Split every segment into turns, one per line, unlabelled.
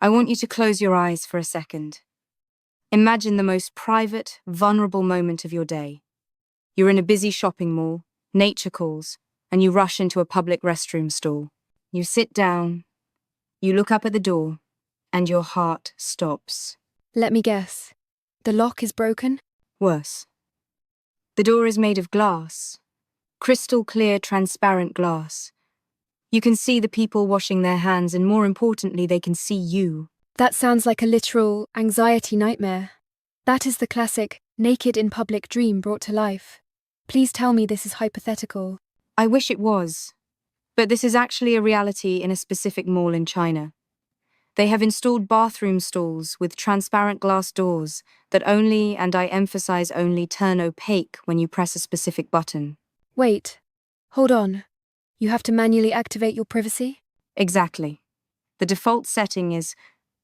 I want you to close your eyes for a second. Imagine the most private, vulnerable moment of your day. You're in a busy shopping mall, nature calls, and you rush into a public restroom stall. You sit down, you look up at the door, and your heart stops.
Let me guess. The lock is broken?
Worse. The door is made of glass, crystal clear, transparent glass. You can see the people washing their hands, and more importantly, they can see you.
That sounds like a literal anxiety nightmare. That is the classic naked in public dream brought to life. Please tell me this is hypothetical.
I wish it was, but this is actually a reality in a specific mall in China. They have installed bathroom stalls with transparent glass doors that only, and I emphasize only, turn opaque when you press a specific button.
Wait, hold on. You have to manually activate your privacy?
Exactly. The default setting is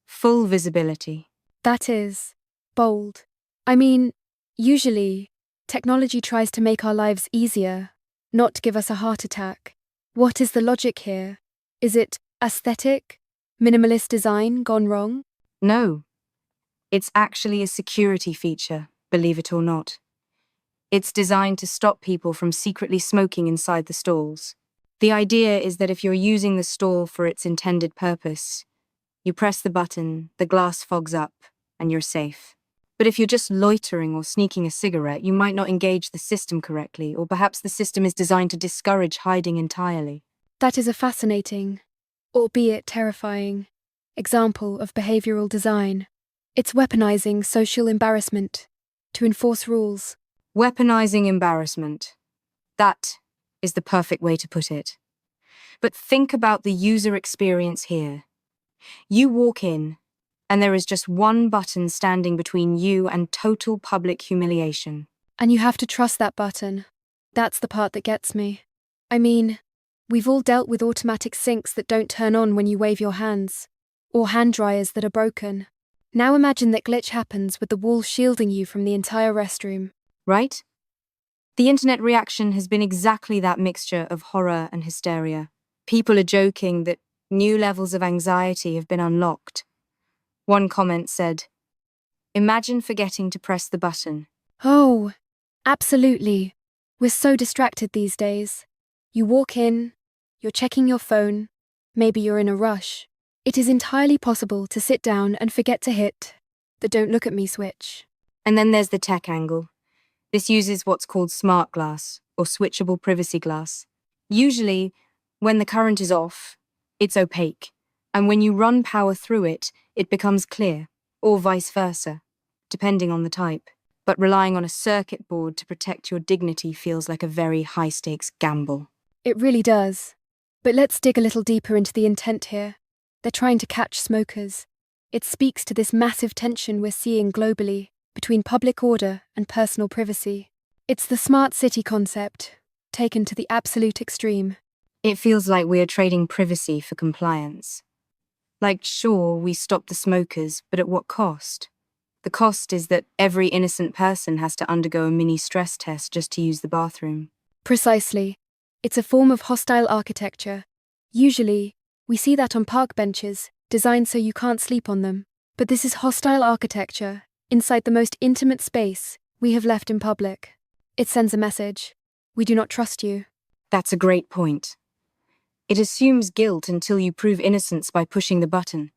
full visibility.
That is bold. I mean, usually, technology tries to make our lives easier, not give us a heart attack. What is the logic here? Is it aesthetic? Minimalist design gone wrong?
No, it's actually a security feature, believe it or not. It's designed to stop people from secretly smoking inside the stalls. The idea is that if you're using the stall for its intended purpose, you press the button, the glass fogs up, and you're safe. But if you're just loitering or sneaking a cigarette, you might not engage the system correctly, or perhaps the system is designed to discourage hiding entirely.
That is a fascinating, albeit terrifying, example of behavioral design. It's weaponizing social embarrassment to enforce rules.
Weaponizing embarrassment. That is the perfect way to put it. But think about the user experience here. You walk in, and there is just one button standing between you and total public humiliation.
And you have to trust that button. That's the part that gets me. I mean, we've all dealt with automatic sinks that don't turn on when you wave your hands, or hand dryers that are broken. Now imagine that glitch happens with the wall shielding you from the entire restroom.
Right? The internet reaction has been exactly that mixture of horror and hysteria. People are joking that new levels of anxiety have been unlocked. One comment said, "Imagine forgetting to press the button."
Oh, absolutely. We're so distracted these days. You walk in, you're checking your phone, maybe you're in a rush. It is entirely possible to sit down and forget to hit the "don't look at me" switch.
And then there's the tech angle. This uses what's called smart glass, or switchable privacy glass. Usually, when the current is off, it's opaque, and when you run power through it, it becomes clear, or vice versa, depending on the type. But relying on a circuit board to protect your dignity feels like a very high-stakes gamble.
It really does. But let's dig a little deeper into the intent here. They're trying to catch smokers. It speaks to this massive tension we're seeing globally between public order and personal privacy. It's the smart city concept, taken to the absolute extreme.
It feels like we are trading privacy for compliance. Like, sure, we stop the smokers, but at what cost? The cost is that every innocent person has to undergo a mini stress test just to use the bathroom.
Precisely. It's a form of hostile architecture. Usually, we see that on park benches, designed so you can't sleep on them. But this is hostile architecture, inside the most intimate space we have left in public. It sends a message. We do not trust you.
That's a great point. It assumes guilt until you prove innocence by pushing the button.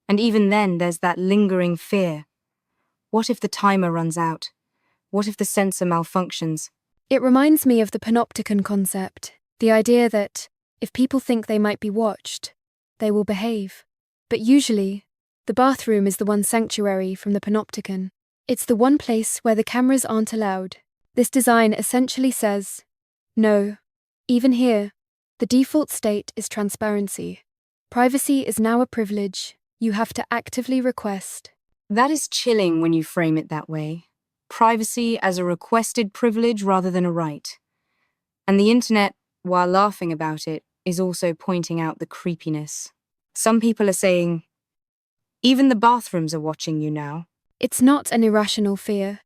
And even then, there's that lingering fear. What if the timer runs out? What if the sensor malfunctions?
It reminds me of the panopticon concept, the idea that if people think they might be watched, they will behave. But usually, the bathroom is the one sanctuary from the panopticon. It's the one place where the cameras aren't allowed. This design essentially says, no, even here, the default state is transparency. Privacy is now a privilege you have to actively request.
That is chilling when you frame it that way. Privacy as a requested privilege rather than a right. And the internet, while laughing about it, is also pointing out the creepiness. Some people are saying, even the bathrooms are watching you now.
It's not an irrational fear.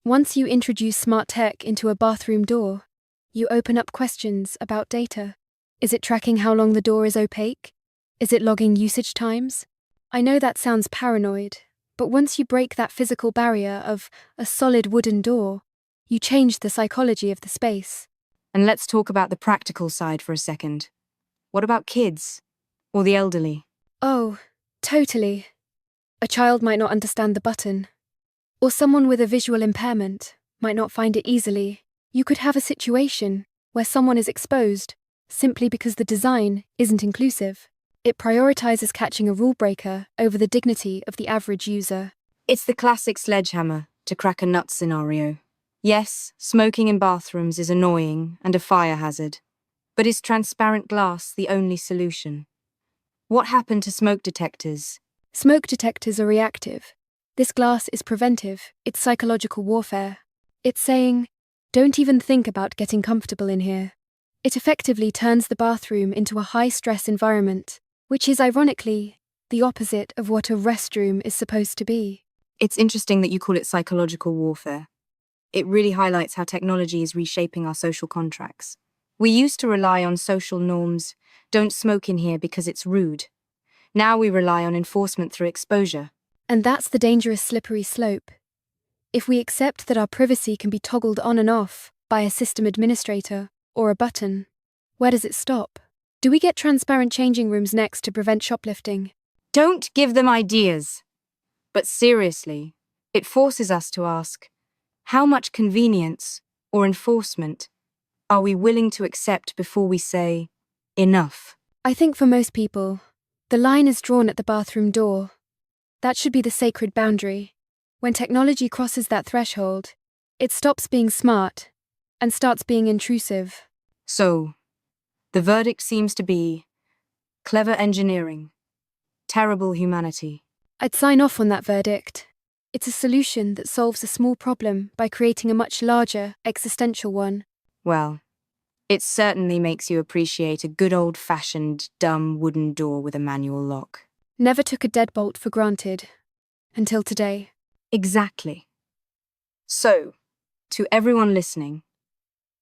Once you introduce smart tech into a bathroom door, you open up questions about data. Is it tracking how long the door is opaque? Is it logging usage times? I know that sounds paranoid, but once you break that physical barrier of a solid wooden door, you change the psychology of the space.
And let's talk about the practical side for a second. What about kids? Or the elderly?
Oh, totally. A child might not understand the button. Or someone with a visual impairment might not find it easily. You could have a situation where someone is exposed simply because the design isn't inclusive. It prioritizes catching a rule breaker over the dignity of the average user.
It's the classic sledgehammer to crack a nut scenario. Yes, smoking in bathrooms is annoying and a fire hazard. But is transparent glass the only solution? What happened to smoke detectors?
Smoke detectors are reactive. This glass is preventive, it's psychological warfare. It's saying, don't even think about getting comfortable in here. It effectively turns the bathroom into a high-stress environment, which is ironically the opposite of what a restroom is supposed to be.
It's interesting that you call it psychological warfare. It really highlights how technology is reshaping our social contracts. We used to rely on social norms, don't smoke in here because it's rude. Now we rely on enforcement through exposure.
And that's the dangerous slippery slope. If we accept that our privacy can be toggled on and off by a system administrator or a button, where does it stop? Do we get transparent changing rooms next to prevent shoplifting?
Don't give them ideas. But seriously, it forces us to ask, how much convenience or enforcement are we willing to accept before we say, enough?
I think for most people, the line is drawn at the bathroom door. That should be the sacred boundary. When technology crosses that threshold, it stops being smart and starts being intrusive.
So, the verdict seems to be clever engineering, terrible humanity.
I'd sign off on that verdict. It's a solution that solves a small problem by creating a much larger, existential one.
Well, it certainly makes you appreciate a good old-fashioned, dumb wooden door with a manual lock.
Never took a deadbolt for granted. Until today.
Exactly. So, to everyone listening,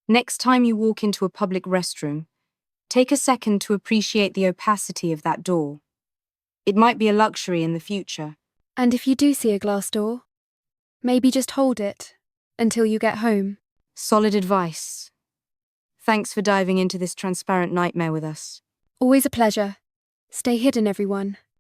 next time you walk into a public restroom, take a second to appreciate the opacity of that door. It might be a luxury in the future.
And if you do see a glass door, maybe just hold it until you get home.
Solid advice. Thanks for diving into this transparent nightmare with us.
Always a pleasure. Stay hidden, everyone.